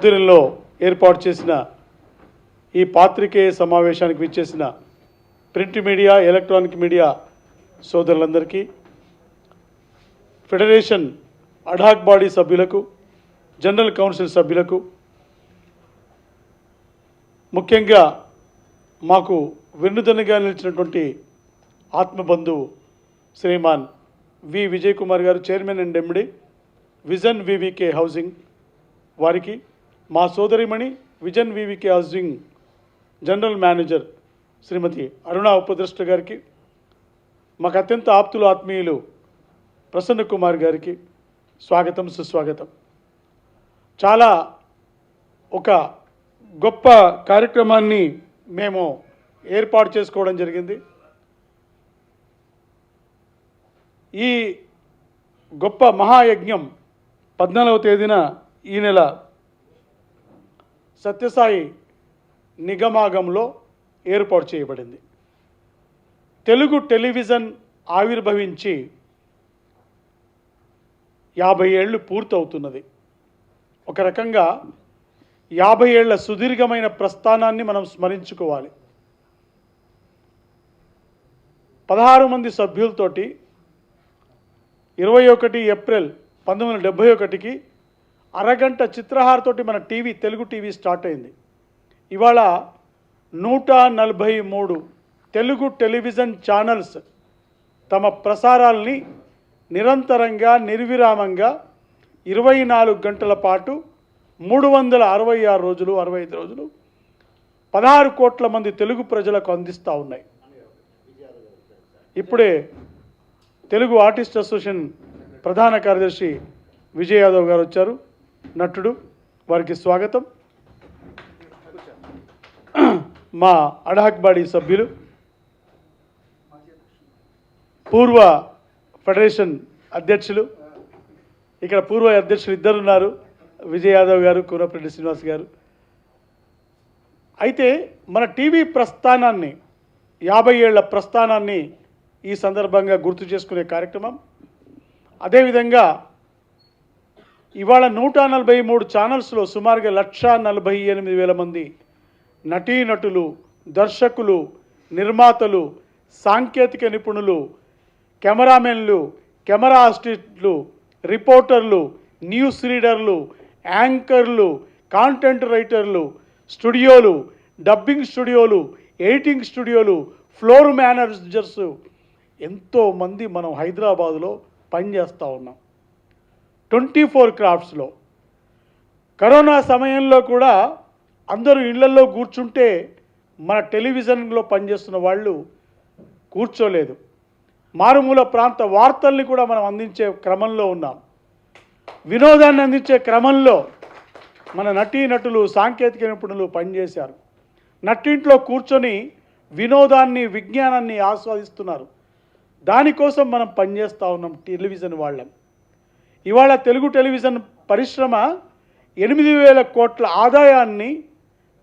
ఆధ్వర్యంలో ఏర్పాటు చేసిన ఈ పాత్రికేయ సమావేశానికి విచ్చేసిన ప్రింట్ మీడియా, ఎలక్ట్రానిక్ మీడియా సోదరులందరికీ, ఫెడరేషన్ అడ్హాక్ బాడీ సభ్యులకు, జనరల్ కౌన్సిల్ సభ్యులకు, ముఖ్యంగా మాకు వెన్నుదన్నుగా నిలిచినటువంటి ఆత్మబంధువు శ్రీమాన్ వి Vijay Kumar garu, chairman and MD vision VVK housing వారికి, మా సోదరిమణి vision VVK housing general manager Shrimati Aruna Upadrashta గారికి, మాకు అత్యంత ఆప్తులు ఆత్మీయులు ప్రసన్న కుమార్ గారికి స్వాగతం, సుస్వాగతం. చాలా ఒక గొప్ప కార్యక్రమాన్ని మేము ఏర్పాటు చేసుకోవడం జరిగింది. ఈ గొప్ప మహాయజ్ఞం 14వ తేదీన ఈ నెల సత్యసాయి నిగమాగంలో ఏర్పాటు చేయబడింది. తెలుగు టెలివిజన్ ఆవిర్భవించి 50 ఏళ్ళు పూర్తవుతున్నది. ఒక రకంగా 50 ఏళ్ల సుదీర్ఘమైన ప్రస్థానాన్ని మనం స్మరించుకోవాలి. 16 మంది సభ్యులతోటి 21 ఏప్రిల్ 1971కి అరగంట చిత్రహారతోటి మన తెలుగు టీవీ స్టార్ట్ అయింది. ఇవాళ 143 తెలుగు టెలివిజన్ ఛానల్స్ తమ ప్రసారాల్ని నిరంతరంగా నిర్విరామంగా 24 గంటల పాటు 366 రోజులు 65 రోజులు 16 కోట్ల మంది తెలుగు ప్రజలకు అందిస్తూ ఉన్నాయి. ఇప్పుడే తెలుగు ఆర్టిస్ట్ అసోసియేషన్ ప్రధాన కార్యదర్శి విజయ్ యాదవ్ గారు వచ్చారు, నటుడు, వారికి స్వాగతం. మా అడ్హాక్ బాడీ సభ్యులు, పూర్వ ఫెడరేషన్ అధ్యక్షులు, ఇక్కడ పూర్వ అధ్యక్షులు ఇద్దరు ఉన్నారు, విజయ్ యాదవ్ గారు, కూనప్రెడ్డి శ్రీనివాస్ గారు. అయితే మన టీవీ ప్రస్థానాన్ని, 50 ఏళ్ల ప్రస్థానాన్ని ఈ సందర్భంగా గుర్తు చేసుకునే కార్యక్రమం. అదేవిధంగా ఇవాళ 143 ఛానల్స్లో సుమారుగా 1,48,000 మంది నటీనటులు, దర్శకులు, నిర్మాతలు, సాంకేతిక నిపుణులు, కెమెరామెన్లు, కెమెరా అసిస్టెంట్లు, రిపోర్టర్లు, న్యూస్ రీడర్లు, యాంకర్లు, కాంటెంట్ రైటర్లు, స్టూడియోలు, డబ్బింగ్ స్టూడియోలు, ఎడిటింగ్ స్టూడియోలు, ఫ్లోర్ మేనేజర్స్, ఎంతోమంది మనం హైదరాబాదులో పనిచేస్తూ ఉన్నాం. 24 క్రాఫ్ట్స్లో. కరోనా సమయంలో కూడా అందరూ ఇళ్లలో కూర్చుంటే మన టెలివిజన్లో పనిచేస్తున్న వాళ్ళు కూర్చోలేదు. మారుమూల ప్రాంత వార్తల్ని కూడా మనం అందించే క్రమంలో ఉన్నాం. వినోదాన్ని అందించే క్రమంలో మన నటీనటులు, సాంకేతిక నిపుణులు పనిచేశారు. నట్టింట్లో కూర్చొని వినోదాన్ని, విజ్ఞానాన్ని ఆస్వాదిస్తున్నారు. దానికోసం మనం పనిచేస్తూ ఉన్నాం టెలివిజన్ వాళ్ళం. ఇవాళ తెలుగు టెలివిజన్ పరిశ్రమ 8,000 కోట్ల ఆదాయాన్ని,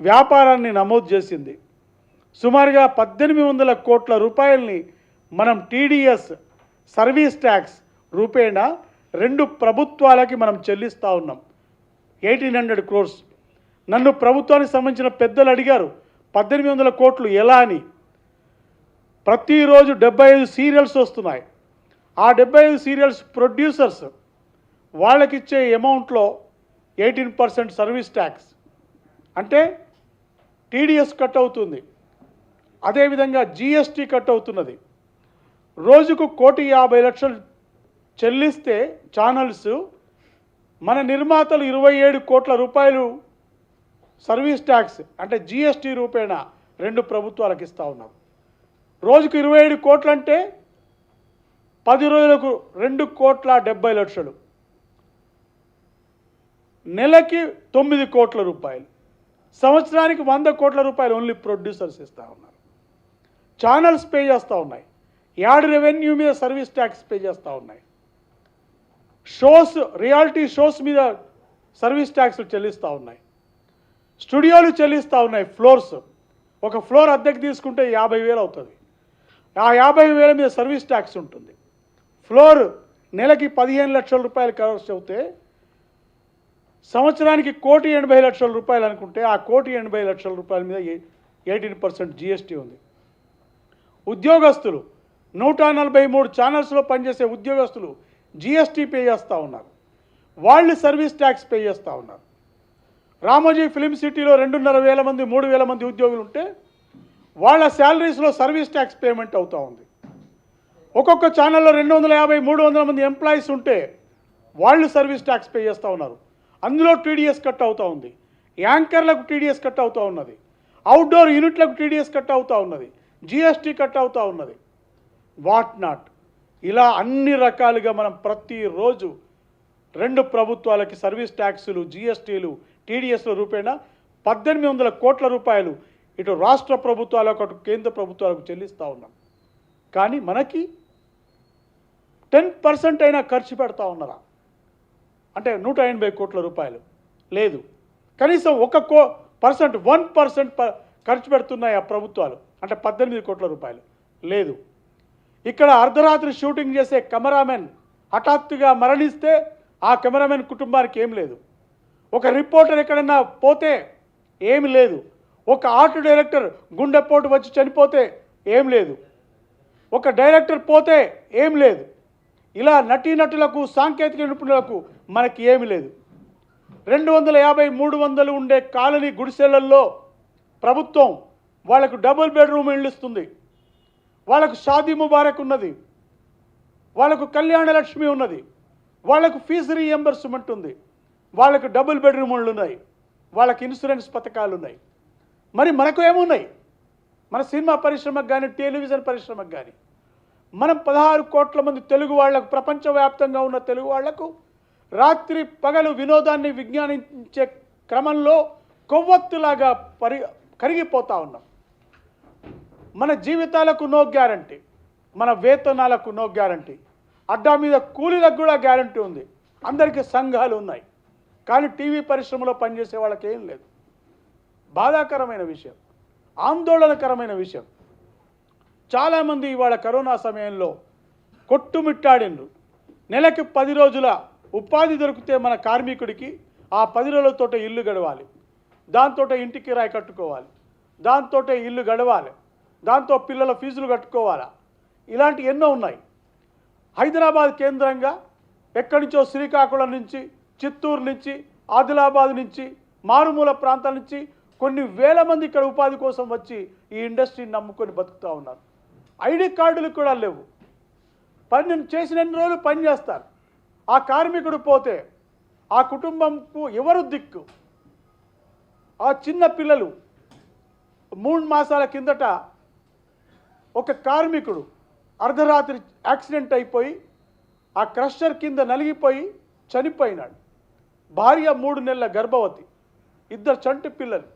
వ్యాపారాన్ని నమోదు చేసింది. సుమారుగా 1,800 కోట్ల రూపాయలని మనం టీడీఎస్, సర్వీస్ ట్యాక్స్ రూపేణా 2 ప్రభుత్వాలకి మనం చెల్లిస్తూ ఉన్నాం. 1,800 crores. నన్ను ప్రభుత్వానికి సంబంధించిన పెద్దలు అడిగారు 1,800 కోట్లు ఎలా అని. ప్రతిరోజు 75 సీరియల్స్ వస్తున్నాయి. ఆ 75 సీరియల్స్ ప్రొడ్యూసర్స్ వాళ్ళకిచ్చే అమౌంట్లో 18% సర్వీస్ ట్యాక్స్, అంటే టీడీఎస్ కట్ అవుతుంది. అదేవిధంగా జీఎస్టీ కట్ అవుతున్నది. రోజుకు 1,50,00,000 చెల్లిస్తే ఛానల్స్, మన నిర్మాతలు 27 కోట్ల రూపాయలు సర్వీస్ ట్యాక్స్, అంటే జీఎస్టీ రూపేణా 2 ప్రభుత్వాలకు ఇస్తూ ఉన్నారు. రోజుకు 27 కోట్లు అంటే 10 రోజులకు 2,70,00,000, నెలకి 9 కోట్ల రూపాయలు, సంవత్సరానికి 100 కోట్ల రూపాయలు ఓన్లీ ప్రొడ్యూసర్స్ ఇస్తూ ఉన్నారు. ఛానల్స్ పే చేస్తూ ఉన్నాయి. యాడ్ రెవెన్యూ మీద సర్వీస్ ట్యాక్స్ పే చేస్తూ ఉన్నాయి. షోస్, రియాలిటీ షోస్ మీద సర్వీస్ ట్యాక్స్లు చెల్లిస్తూ ఉన్నాయి. స్టూడియోలు చెల్లిస్తూ ఉన్నాయి. ఫ్లోర్స్, ఒక ఫ్లోర్ అద్దెకి తీసుకుంటే 50,000 అవుతుంది. ఆ 50,000 మీద సర్వీస్ ట్యాక్స్ ఉంటుంది. ఫ్లోర్ నెలకి 15 లక్షల రూపాయలు ఖర్చు అవుతే సంవత్సరానికి 1,80,00,000 రూపాయలు అనుకుంటే ఆ 1,80,00,000 రూపాయల మీద 18% జీఎస్టీ ఉంది. ఉద్యోగస్తులు 143 ఛానల్స్లో పనిచేసే ఉద్యోగస్తులు జీఎస్టీ పే చేస్తూ ఉన్నారు. వాళ్ళు సర్వీస్ ట్యాక్స్ పే చేస్తూ ఉన్నారు. రామోజీ ఫిలిం సిటీలో 2,500 మంది 3,000 మంది ఉద్యోగులు ఉంటే వాళ్ళ శాలరీస్లో సర్వీస్ ట్యాక్స్ పేమెంట్ అవుతూ ఉంది. ఒక్కొక్క ఛానల్లో 250 300 మంది ఎంప్లాయీస్ ఉంటే వాళ్ళు సర్వీస్ ట్యాక్స్ పే చేస్తూ ఉన్నారు. అందులో టీడీఎస్ కట్ అవుతూ ఉంది. యాంకర్లకు టీడీఎస్ కట్ అవుతూ ఉన్నది. అవుట్డోర్ యూనిట్లకు టీడీఎస్ కట్ అవుతూ ఉన్నది. జీఎస్టీ కట్ అవుతూ ఉన్నది. వాట్ నాట్ ఇలా అన్ని రకాలుగా మనం ప్రతిరోజు 2 ప్రభుత్వాలకి సర్వీస్ ట్యాక్సులు, జీఎస్టీలు, టీడీఎస్ల రూపేణా 1,800 కోట్ల రూపాయలు ఇటు రాష్ట్ర ప్రభుత్వాలకు అటు కేంద్ర ప్రభుత్వాలకు చెల్లిస్తూ ఉన్నాం. కానీ మనకి 10% అయినా ఖర్చు పెడతా ఉన్నారా? అంటే 180 కోట్ల రూపాయలు లేదు. కనీసం 1% ఖర్చు పెడుతున్నాయి ఆ ప్రభుత్వాలు. అంటే 18 కోట్ల రూపాయలు లేదు. ఇక్కడ అర్ధరాత్రి షూటింగ్ చేసే కెమెరామెన్ హఠాత్తుగా మరణిస్తే ఆ కెమెరామెన్ కుటుంబానికి ఏం లేదు. ఒక రిపోర్టర్ ఎక్కడన్నా పోతే ఏమి లేదు. ఒక ఆర్ట్ డైరెక్టర్ గుండెపోటు వచ్చి చనిపోతే ఏం లేదు. ఒక డైరెక్టర్ పోతే ఏం లేదు. ఇలా నటీనటులకు, సాంకేతిక నిపుణులకు మనకి ఏమి లేదు. 250 300 ఉండే కాలనీ గుడిసెళ్లలో ప్రభుత్వం వాళ్ళకు డబుల్ బెడ్రూమ్ ఇళ్ళు ఇస్తుంది. వాళ్ళకు షాదీ ముబారక్ ఉన్నది. వాళ్ళకు కళ్యాణ లక్ష్మి ఉన్నది. వాళ్ళకు ఫీజు రీఎంబర్స్మెంట్ ఉంది. వాళ్ళకు డబుల్ బెడ్రూమ్ ఇళ్ళు ఉన్నాయి. వాళ్ళకి ఇన్సూరెన్స్ పథకాలు ఉన్నాయి. మరి మనకు ఏమున్నాయి? మన సినిమా పరిశ్రమకు కానీ, టెలివిజన్ పరిశ్రమకు కానీ మనం 16 కోట్ల మంది తెలుగు వాళ్లకు, ప్రపంచవ్యాప్తంగా ఉన్న తెలుగు వాళ్లకు రాత్రి పగలు వినోదాన్ని విజ్ఞానించే క్రమంలో కొవ్వొత్తులాగా కరిగిపోతూ ఉన్నాం. మన జీవితాలకు నో గ్యారంటీ, మన వేతనాలకు నో గ్యారంటీ, అడ్డా మీద కూలీలకు కూడా గ్యారంటీ ఉంది. అందరికీ సంఘాలు ఉన్నాయి. కానీ టీవీ పరిశ్రమలో పనిచేసే వాళ్ళకి ఏం లేదు. బాధాకరమైన విషయం, ఆందోళనకరమైన విషయం. చాలామంది ఇవాళ కరోనా సమయంలో కొట్టుమిట్టాడిండ్రు. నెలకి 10 రోజుల ఉపాధి దొరికితే మన కార్మికుడికి ఆ 10 రోజులతో ఇల్లు గడవాలి, దాంతో ఇంటి కిరాయి కట్టుకోవాలి, దాంతో ఇల్లు గడవాలి, దాంతో పిల్లల ఫీజులు కట్టుకోవాలా. ఇలాంటి ఎన్నో ఉన్నాయి. హైదరాబాద్ కేంద్రంగా ఎక్కడి నుంచో శ్రీకాకుళం నుంచి, చిత్తూరు నుంచి, ఆదిలాబాద్ నుంచి, మారుమూల ప్రాంతాల నుంచి కొన్ని వేల మంది ఇక్కడ ఉపాధి కోసం వచ్చి ఈ ఇండస్ట్రీని నమ్ముకొని బతుకుతూ ఉన్నారు. ఐడి కార్డులు కూడా లేవు. పని చేసిన రోజులు పని చేస్తారు. ఆ కార్మికుడు పోతే ఆ కుటుంబంకు ఎవరు దిక్కు? ఆ చిన్న పిల్లలు 3 మాసాల కిందట ఒక కార్మికుడు అర్ధరాత్రి యాక్సిడెంట్ అయిపోయి ఆ క్రషర్ కింద నలిగిపోయి చనిపోయినాడు. భార్య 3 నెలల గర్భవతి, 2 చంటి పిల్లలు,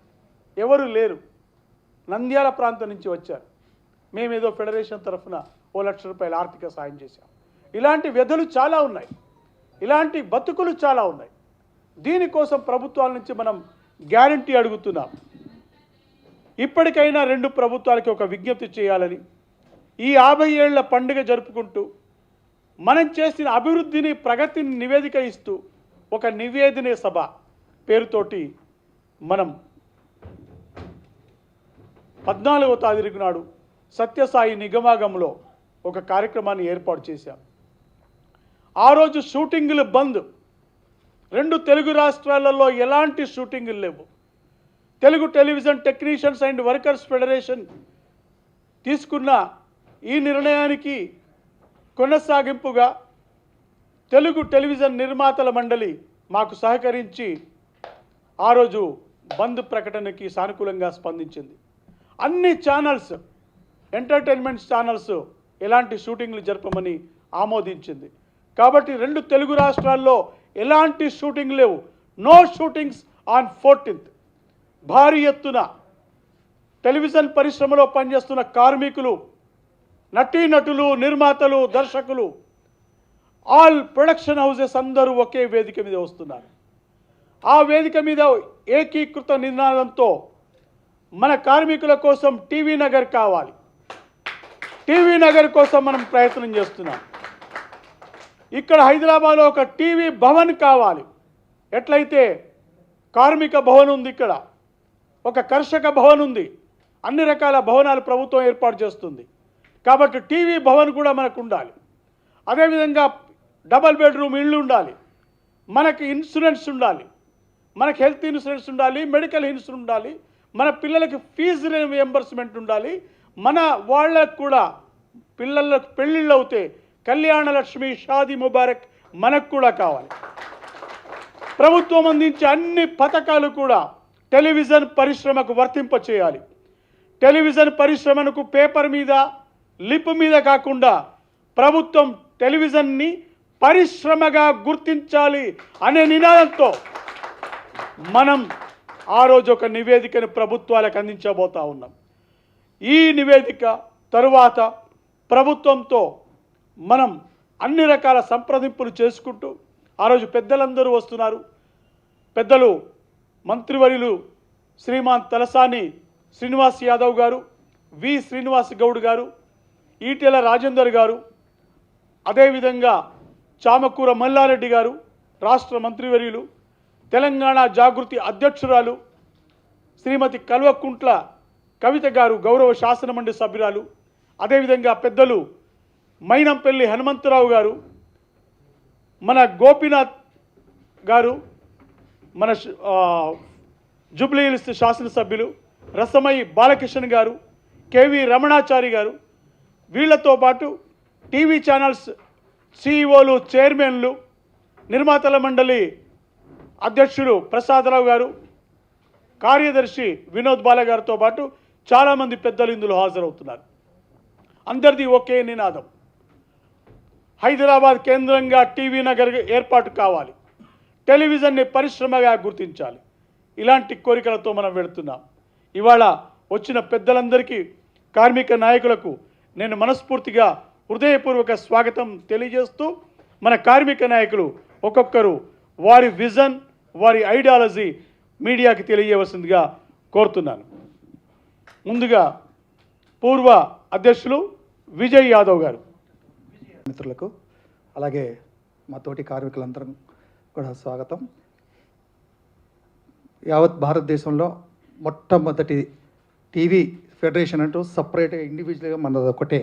ఎవరు లేరు. నంద్యాల ప్రాంతం నుంచి వచ్చారు. మేమేదో ఫెడరేషన్ తరఫున 1 లక్ష రూపాయల ఆర్థిక సాయం చేశాం. ఇలాంటి వ్యధలు చాలా ఉన్నాయి. ఇలాంటి బతుకులు చాలా ఉన్నాయి. దీనికోసం ప్రభుత్వాల నుంచి మనం గ్యారంటీ అడుగుతున్నాం. ఇప్పటికైనా 2 ప్రభుత్వాలకి ఒక విజ్ఞప్తి చేయాలని, ఈ 50 ఏళ్ల పండుగ జరుపుకుంటూ మనం చేసిన అభివృద్ధిని, ప్రగతిని నివేదిక ఇస్తూ ఒక నివేదన సభ పేరుతోటి మనం 14వ తారీఖు నాడు సత్యసాయి నిగమాగంలో ఒక కార్యక్రమాన్ని ఏర్పాటు చేశాం. ఆ రోజు షూటింగులు బంద్. 2 తెలుగు రాష్ట్రాలలో ఎలాంటి షూటింగులు లేవు. Telugu television technicians and workers federation తీసుకున్న ఈ నిర్ణయానికి కొనసాగింపుగా తెలుగు టెలివిజన్ నిర్మాతల మండలి మాకు సహకరించి ఆ రోజు బంద్ ప్రకటనకి సానుకూలంగా స్పందించింది. అన్ని ఛానల్స్, ఎంటర్టైన్మెంట్ ఛానల్స్ ఎలాంటి షూటింగ్లు జరపమని ఆమోదించింది. కాబట్టి 2 తెలుగు రాష్ట్రాల్లో ఎలాంటి షూటింగ్ లేవు. No shootings on 14th. భారీ ఎత్తున టెలివిజన్ పరిశ్రమలో పనిచేస్తున్న కార్మికులు, నటీనటులు, నిర్మాతలు, దర్శకులు, ఆల్ ప్రొడక్షన్ హౌసెస్ అందరూ ఒకే వేదిక మీద వస్తున్నారు. ఆ వేదిక మీద ఏకీకృత నినాదంతో మన కార్మికుల కోసం టీవీ నగర్ కావాలి, టీవీ నగర్ కోసం మనం ప్రయత్నం చేస్తున్నాం. ఇక్కడ హైదరాబాద్లో ఒక టీవీ భవన్ కావాలి. ఎట్లయితే కార్మిక భవన్ ఉంది, ఇక్కడ ఒక కర్షక భవన్ ఉంది, అన్ని రకాల భవనాలు ప్రభుత్వం ఏర్పాటు చేస్తుంది. కాబట్టి టీవీ భవన్ కూడా మనకు ఉండాలి. అదేవిధంగా డబల్ బెడ్రూమ్ ఇళ్ళు ఉండాలి, మనకి ఇన్సూరెన్స్ ఉండాలి, మనకి హెల్త్ ఇన్సూరెన్స్ ఉండాలి, మెడికల్ ఇన్సూరెన్స్ ఉండాలి, మన పిల్లలకి ఫీజు రియంబర్స్మెంట్ ఉండాలి, మన వాళ్ళకు కూడా పిల్లలకు పెళ్ళిళ్ళు అవుతే కళ్యాణ లక్ష్మి షాదీ ముబారక్ మనకు కూడా కావాలి. ప్రభుత్వం అందించే అన్ని పథకాలు కూడా టెలివిజన్ పరిశ్రమకు వర్తింపచేయాలి. టెలివిజన్ పరిశ్రమకు పేపర్ మీద లిప్ మీద కాకుండా ప్రభుత్వం టెలివిజన్ని పరిశ్రమగా గుర్తించాలి అనే నినాదంతో మనం ఆ రోజు ఒక నివేదికను ప్రభుత్వాలకు అందించబోతా ఉన్నాం. ఈ నివేదిక తరువాత ప్రభుత్వంతో మనం అన్ని రకాల సంప్రదింపులు చేసుకుంటూ ఆ రోజు పెద్దలందరూ వస్తున్నారు. పెద్దలు మంత్రివర్యులు శ్రీమాన్ తలసాని శ్రీనివాస్ యాదవ్ గారు, వి శ్రీనివాస్ గౌడ్ గారు, ఈటెల రాజేందర్ గారు, అదేవిధంగా చామకూర మల్లారెడ్డి గారు రాష్ట్ర మంత్రివర్యులు, తెలంగాణ జాగృతి అధ్యక్షురాలు శ్రీమతి కల్వకుంట్ల కవిత గారు గౌరవ శాసనమండలి సభ్యురాలు, అదేవిధంగా పెద్దలు మైనంపల్లి హనుమంతరావు గారు, మన గోపీనాథ్ గారు, మన జూబ్లీహిల్స్ శాసనసభ్యులు రసమయి బాలకృష్ణ గారు, కేవి రమణాచారి గారు, వీళ్లతో పాటు టీవీ ఛానల్స్ సిఇఓలు, చైర్మన్లు, నిర్మాతల మండలి అధ్యక్షులు ప్రసాదరావు గారు, కార్యదర్శి వినోద్ బాల గారితో పాటు చాలామంది పెద్దలు ఇందులో హాజరవుతున్నారు. అందరిది ఒకే నినాదం, హైదరాబాద్ కేంద్రంగా టీవీ నగర్ ఏర్పాటు కావాలి, టెలివిజన్ని పరిశ్రమగా గుర్తించాలి. ఇలాంటి కోరికలతో మనం వెళుతున్నాం. ఇవాళ వచ్చిన పెద్దలందరికీ, కార్మిక నాయకులకు నేను మనస్ఫూర్తిగా హృదయపూర్వక స్వాగతం తెలియజేస్తూ మన కార్మిక నాయకులు ఒక్కొక్కరు వారి విజన్, వారి ఐడియాలజీ మీడియాకి తెలియజేయవలసిందిగా కోరుతున్నాను. ముందుగా పూర్వ అధ్యక్షులు విజయ్ యాదవ్ గారు. మిత్రులకు అలాగే మా తోటి కార్మికులందరం కూడా స్వాగతం. యావత్ భారతదేశంలో మొట్టమొదటి టీవీ ఫెడరేషన్ అంటూ సపరేట్గా ఇండివిజువల్గా మనది ఒకటే.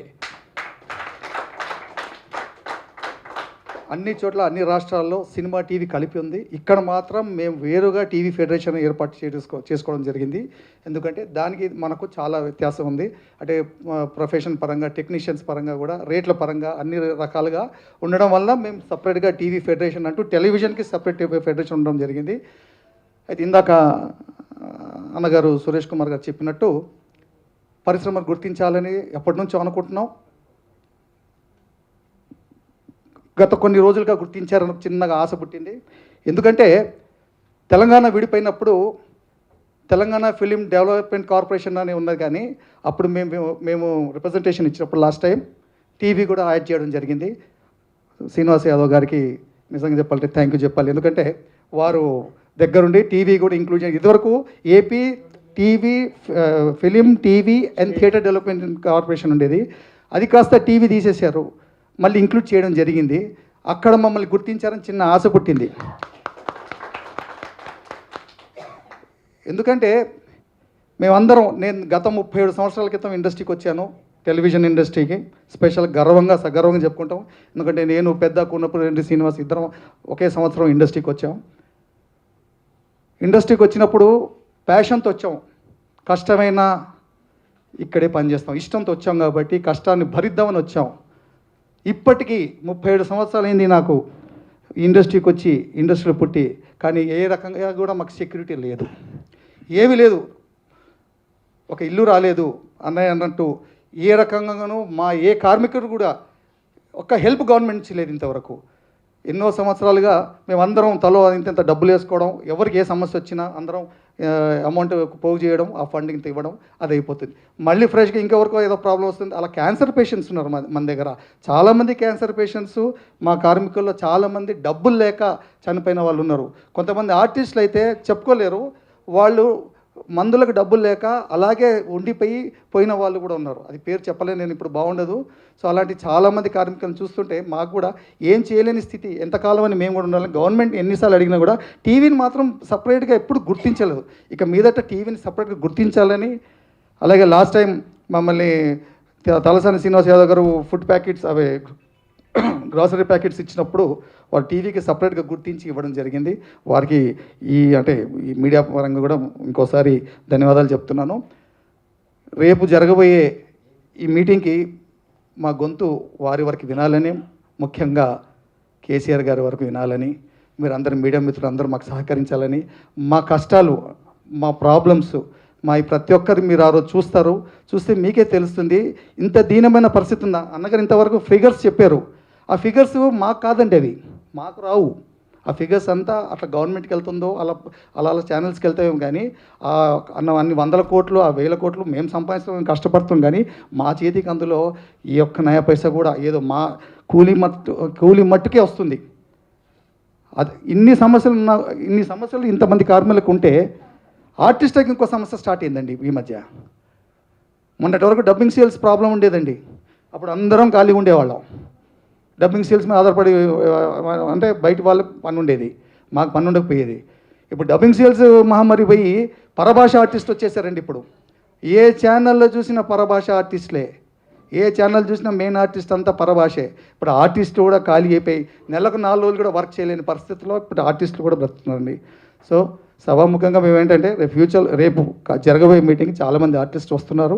అన్ని చోట్ల అన్ని రాష్ట్రాల్లో సినిమా టీవీ కలిపి ఉంది. ఇక్కడ మాత్రం మేము వేరుగా టీవీ ఫెడరేషన్ ఏర్పాటు చేసుకోవడం జరిగింది. ఎందుకంటే దానికి మనకు చాలా వ్యత్యాసం ఉంది. అంటే ప్రొఫెషన్ పరంగా, టెక్నీషియన్స్ పరంగా కూడా, రేట్ల పరంగా అన్ని రకాలుగా ఉండడం వల్ల మేము సపరేట్గా టీవీ ఫెడరేషన్ అంటూ టెలివిజన్కి సపరేట్ ఫెడరేషన్ ఉండడం జరిగింది. అయితే ఇందాక అన్నగారు సురేష్ కుమార్ గారు చెప్పినట్టు పరిశ్రమను గుర్తించాలని ఎప్పటి నుంచో అనుకుంటున్నాం. గత కొన్ని రోజులుగా గుర్తించారని చిన్నగా ఆశ పుట్టింది. ఎందుకంటే తెలంగాణ విడిపోయినప్పుడు తెలంగాణ ఫిలిం డెవలప్మెంట్ కార్పొరేషన్ అని ఉన్నది, కానీ అప్పుడు మేము రిప్రజెంటేషన్ ఇచ్చినప్పుడు లాస్ట్ టైం టీవీ కూడా యాడ్ చేయడం జరిగింది. శ్రీనివాస్ యాదవ్ గారికి నిజంగా చెప్పాలంటే థ్యాంక్ యూ చెప్పాలి. ఎందుకంటే వారు దగ్గరుండి టీవీ కూడా ఇంక్లూడ్ చేయాలి. ఇదివరకు AP TV film TV and theatre development corporation ఉండేది, అది కాస్త టీవీ తీసేశారు, మళ్ళీ ఇంక్లూడ్ చేయడం జరిగింది. అక్కడ మమ్మల్ని గుర్తించారని చిన్న ఆశ పుట్టింది. ఎందుకంటే మేమందరం, నేను గత 37 సంవత్సరాల క్రితం ఇండస్ట్రీకి వచ్చాను, టెలివిజన్ ఇండస్ట్రీకి. స్పెషల్ సగర్వంగా చెప్పుకుంటాం. ఎందుకంటే నేను పెద్ద ఉన్నప్పుడు రెండు శ్రీనివాస్ ఇద్దరం ఒకే సంవత్సరం ఇండస్ట్రీకి వచ్చాం. ఇండస్ట్రీకి వచ్చినప్పుడు ప్యాషన్తో వచ్చాం, కష్టమైన ఇక్కడే పనిచేస్తాం, ఇష్టంతో వచ్చాం కాబట్టి కష్టాన్ని భరిద్దామని వచ్చాం. ఇప్పటికీ 37 సంవత్సరాలైంది నాకు ఇండస్ట్రీకి వచ్చి, ఇండస్ట్రీలో పుట్టి, కానీ ఏ రకంగా కూడా మాకు సెక్యూరిటీ లేదు, ఏమీ లేదు, ఒక ఇల్లు రాలేదు అన్నయ్య అన్నట్టు. ఏ రకంగానూ మా ఏ కార్మికుడు కూడా ఒక హెల్ప్ గవర్నమెంట్ నుంచి లేదు ఇంతవరకు. ఎన్నో సంవత్సరాలుగా మేమందరం తలో ఇంత డబ్బులు వేసుకోవడం, ఎవరికి ఏ సమస్య వచ్చినా అందరం అమౌంట్ పోగు చేయడం, ఆ ఫండింగ్ ఇవ్వడం, అది అయిపోతుంది. మళ్ళీ ఫ్రెష్గా ఇంకెవరికో ఏదో ప్రాబ్లం వస్తుంది. అలా క్యాన్సర్ పేషెంట్స్ ఉన్నారు మన దగ్గర, చాలామంది క్యాన్సర్ పేషెంట్స్. మా కార్మికుల్లో చాలామంది డబ్బులు లేక చనిపోయిన వాళ్ళు ఉన్నారు. కొంతమంది ఆర్టిస్టులు అయితే చెప్పుకోలేరు, వాళ్ళు మందులకు డబ్బులు లేక అలాగే పోయిన వాళ్ళు కూడా ఉన్నారు. అది పేరు చెప్పలేను నేను, ఇప్పుడు బాగుండదు. సో అలాంటి చాలామంది కార్మికులను చూస్తుంటే మాకు కూడా ఏం చేయలేని స్థితి, ఎంతకాలం అని మేము కూడా ఉండాలి. గవర్నమెంట్ ఎన్నిసార్లు అడిగినా కూడా టీవీని మాత్రం సపరేట్గా ఎప్పుడు గుర్తించలేదు. ఇక మీదట టీవీని సపరేట్గా గుర్తించాలని. అలాగే లాస్ట్ టైం మమ్మల్ని తలసాని శ్రీనివాస్ యాదవ్ గారు ఫుడ్ ప్యాకెట్స్ అవే గ్రాసరీ ప్యాకెట్స్ ఇచ్చినప్పుడు వారు టీవీకి సపరేట్గా గుర్తించి ఇవ్వడం జరిగింది. వారికి ఈ మీడియా పరంగా కూడా ఇంకోసారి ధన్యవాదాలు చెప్తున్నాను. రేపు జరగబోయే ఈ మీటింగ్కి మా గొంతు వారికి వినాలని, ముఖ్యంగా కేసీఆర్ గారి వరకు వినాలని, మీరు అందరు మీడియా మిత్రులు అందరూ మాకు సహకరించాలని, మా కష్టాలు, మా ప్రాబ్లమ్స్, మా ఈ ప్రతి ఒక్కరు మీరు ఆ రోజు చూస్తే మీకే తెలుస్తుంది ఇంత దీనమైన పరిస్థితి ఉందా. అన్నగారు ఇంతవరకు ఫిగర్స్ చెప్పారు. ఆ ఫిగర్స్ మాకు కాదండి, అవి మాకు రావు. ఆ ఫిగర్స్ అంతా అట్లా గవర్నమెంట్కి వెళ్తుందో అలా ఛానల్స్కి వెళ్తామేమో, కానీ అన్ని 100 కోట్లు, 1000 కోట్లు మేము సంపాదిస్తాం, కష్టపడుతాం, కానీ మా చేతికి అందులో ఈ ఒక్క నయా పైసా కూడా ఏదో మా కూలీ మట్టుకే వస్తుంది. అది ఇన్ని సమస్యలు ఇంతమంది కార్మికులకు ఉంటే ఆర్టిస్ట్కి ఇంకో సమస్య స్టార్ట్ అయిందండి ఈ మధ్య. మొన్నటి వరకు డబ్బింగ్ సేల్స్ ప్రాబ్లం ఉండేదండి. అప్పుడు అందరం ఖాళీగా ఉండేవాళ్ళం. డబ్బింగ్ సేల్స్ మీద ఆధారపడి, అంటే బయట వాళ్ళకి పని ఉండేది, మాకు పని ఉండకపోయేది. ఇప్పుడు డబ్బింగ్ సేల్స్ మహమ్మారి పోయి పరభాష ఆర్టిస్ట్ వచ్చేసారండి. ఇప్పుడు ఏ ఛానల్లో చూసినా పరభాష ఆర్టిస్టులే, ఏ ఛానల్ చూసినా మెయిన్ ఆర్టిస్ట్ అంతా పరభాషే. ఇప్పుడు ఆర్టిస్టులు కూడా ఖాళీ అయిపోయి నెలకు 4 రోజులు కూడా వర్క్ చేయలేని పరిస్థితిలో ఇప్పుడు ఆర్టిస్టులు కూడా బ్రతుకుతున్నారండి. సో సభాముఖంగా మేము ఏంటంటే రేపు జరగబోయే మీటింగ్ చాలామంది ఆర్టిస్ట్ వస్తున్నారు.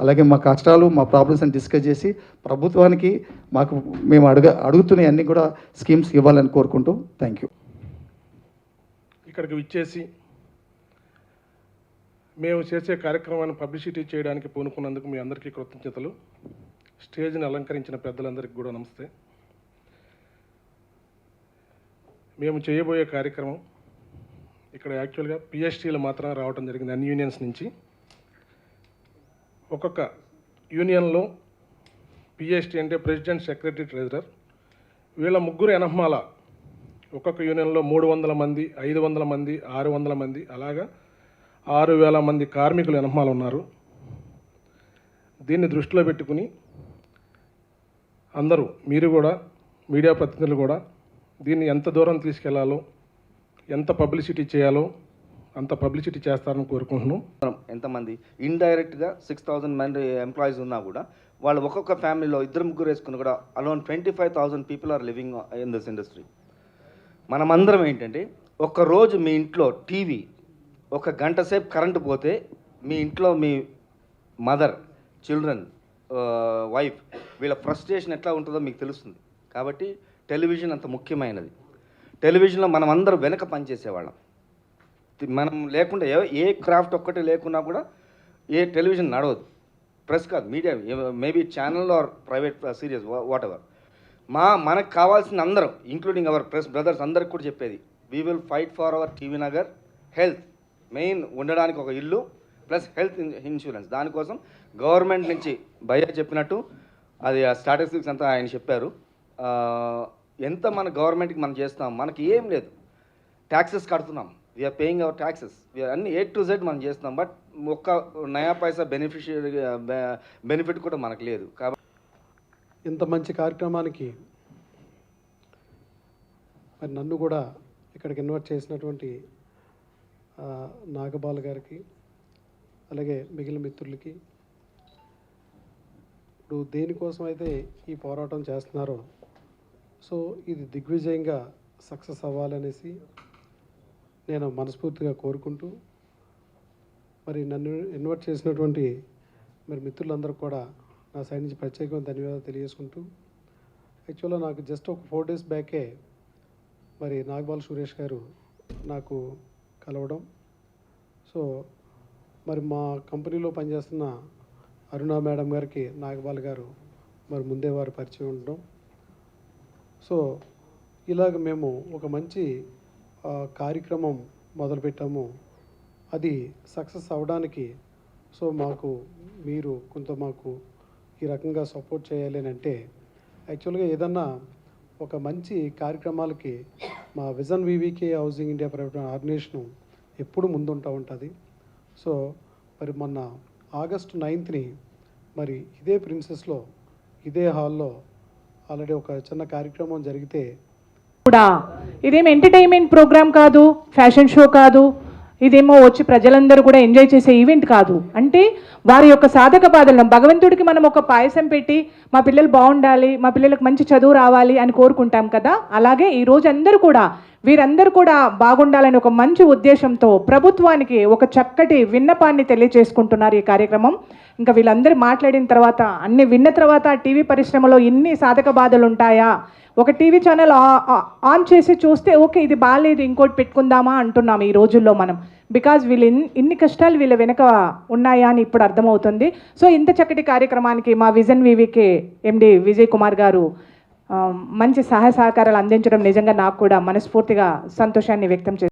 అలాగే మా కష్టాలు, మా ప్రాబ్లమ్స్ అని డిస్కస్ చేసి ప్రభుత్వానికి మేము అడుగుతున్న అన్ని కూడా స్కీమ్స్ ఇవ్వాలని కోరుకుంటూ థ్యాంక్ యూ. ఇక్కడికి విచ్చేసి మేము చేసే కార్యక్రమాన్ని పబ్లిసిటీ చేయడానికి పూనుకున్నందుకు మీ అందరికీ కృతజ్ఞతలు. స్టేజ్ని అలంకరించిన పెద్దలందరికీ కూడా నమస్తే. మేము చేయబోయే కార్యక్రమం ఇక్కడ యాక్చువల్గా పిఎస్టీలు మాత్రమే రావడం జరిగింది, అన్ని యూనియన్స్ నుంచి. ఒక్కొక్క యూనియన్లో పిఎస్టీ అంటే ప్రెసిడెంట్, సెక్రటరీ, ట్రెజరర్, వీళ్ళ ముగ్గురు ఎనహమాల ఒక్కొక్క యూనియన్లో 300 మంది, 500 మంది, 600 మంది, అలాగా 6000 మంది కార్మికులు ఎనహమాల ఉన్నారు. దీన్ని దృష్టిలో పెట్టుకుని అందరూ, మీరు కూడా, మీడియా ప్రతినిధులు కూడా దీన్ని ఎంత దూరం తీసుకెళ్లాలో, ఎంత పబ్లిసిటీ చేయాలో అంత పబ్లిసిటీ చేస్తారని కోరుకుంటున్నాం. ఎంతమంది ఇండైరెక్ట్గా 6000 మంది ఎంప్లాయీస్ ఉన్నా కూడా వాళ్ళు ఒక్కొక్క ఫ్యామిలీలో 2-3 వేసుకుని కూడా alone 25,000 people are living in this industry. మనమందరం ఏంటంటే, ఒక్కరోజు మీ ఇంట్లో టీవీ 1 గంట సేపు కరెంటు పోతే మీ ఇంట్లో మీ మదర్, చిల్డ్రన్, వైఫ్ వీళ్ళ ఫ్రస్ట్రేషన్ ఎట్లా ఉంటుందో మీకు తెలుస్తుంది. కాబట్టి టెలివిజన్ అంత ముఖ్యమైనది. టెలివిజన్లో మనం అందరం వెనక పనిచేసేవాళ్ళం. మనం లేకుండా ఏ క్రాఫ్ట్ ఒక్కటి లేకున్నా కూడా ఏ టెలివిజన్ నడవదు. ప్రెస్ కాదు, media, maybe channel or private serious what ever. మనకు కావాల్సిన అందరం, ఇంక్లూడింగ్ అవర్ ప్రెస్ బ్రదర్స్ అందరికి కూడా చెప్పేది, we will fight for hour TV Nagar health. Main ఉండడానికి ఒక ఇల్లు ప్లస్ హెల్త్ ఇన్సూరెన్స్. దానికోసం గవర్నమెంట్ నుంచి భయ్య చెప్పినట్టు అది ఆ స్టాటిస్టిక్స్ అంతా ఆయన చెప్పారు. ఎంత మన గవర్నమెంట్కి మనం చేస్తాం, మనకి ఏం లేదు, ట్యాక్సెస్ కడుతున్నాం, వీఆర్ పేయింగ్ అవర్ ట్యాక్సెస్, అన్ని A to Z మనం చేస్తున్నాం. బట్ ఒక్క నయా పైసా బెనిఫిట్ కూడా మనకు లేదు. కాబట్టి ఇంత మంచి కార్యక్రమానికి మరి నన్ను కూడా ఇక్కడికి ఇన్వైట్ చేసినటువంటి నాగబాల గారికి, అలాగే మిగిలిన మిత్రులకి, ఇప్పుడు దేనికోసం అయితే ఈ పోరాటం చేస్తున్నారో సో ఇది దిగ్విజయంగా సక్సెస్ అవ్వాలనేసి నేను మనస్ఫూర్తిగా కోరుకుంటూ, మరి నన్ను ఇన్వైట్ చేసినటువంటి మరి మిత్రులందరూ కూడా నా సైడ్ నుంచి ప్రత్యేకమైన ధన్యవాదాలు తెలియజేసుకుంటూ, యాక్చువల్గా నాకు జస్ట్ ఒక 4 days బ్యాకే మరి నాగబాల సురేష్ గారు నాకు కలవడం, సో మరి మా కంపెనీలో పనిచేస్తున్న అరుణ మేడం గారికి నాగబాల గారు మరి ముందే వారు పరిచయం ఉండడం, సో ఇలాగ మేము ఒక మంచి కార్యక్రమం మొదలుపెట్టాము. అది సక్సెస్ అవ్వడానికి సో మీరు కొంత మాకు ఈ రకంగా సపోర్ట్ చేయాలి అని అంటే, యాక్చువల్గా ఏదన్నా ఒక మంచి కార్యక్రమాలకి మా vision VVK housing India private organisation ఎప్పుడు ముందుంటూ ఉంటుంది. సో మరి మొన్న ఆగస్టు 9ని మరి ఇదే ప్రిన్సెస్లో ఇదే హాల్లో ఆల్రెడీ ఒక చిన్న కార్యక్రమం జరిగితే కూడా ఇదేం ఎంటర్టైన్మెంట్ ప్రోగ్రామ్ కాదు, ఫ్యాషన్ షో కాదు, ఇదేమో వచ్చి ప్రజలందరూ కూడా ఎంజాయ్ చేసే ఈవెంట్ కాదు. అంటే వారి యొక్క సాధక బాధలను భగవంతుడికి మనం ఒక పాయసం పెట్టి మా పిల్లలు బాగుండాలి, మా పిల్లలకు మంచి చదువు రావాలి అని కోరుకుంటాం కదా, అలాగే ఈరోజు అందరూ కూడా వీరందరూ కూడా బాగుండాలని ఒక మంచి ఉద్దేశంతో ప్రభుత్వానికి ఒక చక్కటి విన్నపాన్ని తెలియజేసుకుంటున్నారు ఈ కార్యక్రమం. ఇంకా వీళ్ళందరూ మాట్లాడిన తర్వాత అన్ని విన్న తర్వాత టీవీ పరిశ్రమలో ఇన్ని సాధక బాధలు ఉంటాయా, ఒక టీవీ ఛానల్ ఆన్ చేసి చూస్తే ఓకే ఇది బాగాలేదు ఇంకోటి పెట్టుకుందామా అంటున్నాం ఈ రోజుల్లో మనం. బికాజ్ వీళ్ళు ఇన్ని కష్టాలు వీళ్ళ వెనక ఉన్నాయా అని ఇప్పుడు అర్థమవుతుంది. సో ఇంత చక్కటి కార్యక్రమానికి మా విజన్ వివికే ఎండి విజయ్ కుమార్ గారు మంచి సహాయ సహకారాలు అందించడం నిజంగా నాకు కూడా మనస్ఫూర్తిగా సంతోషాన్ని వ్యక్తం చేస్తుంది.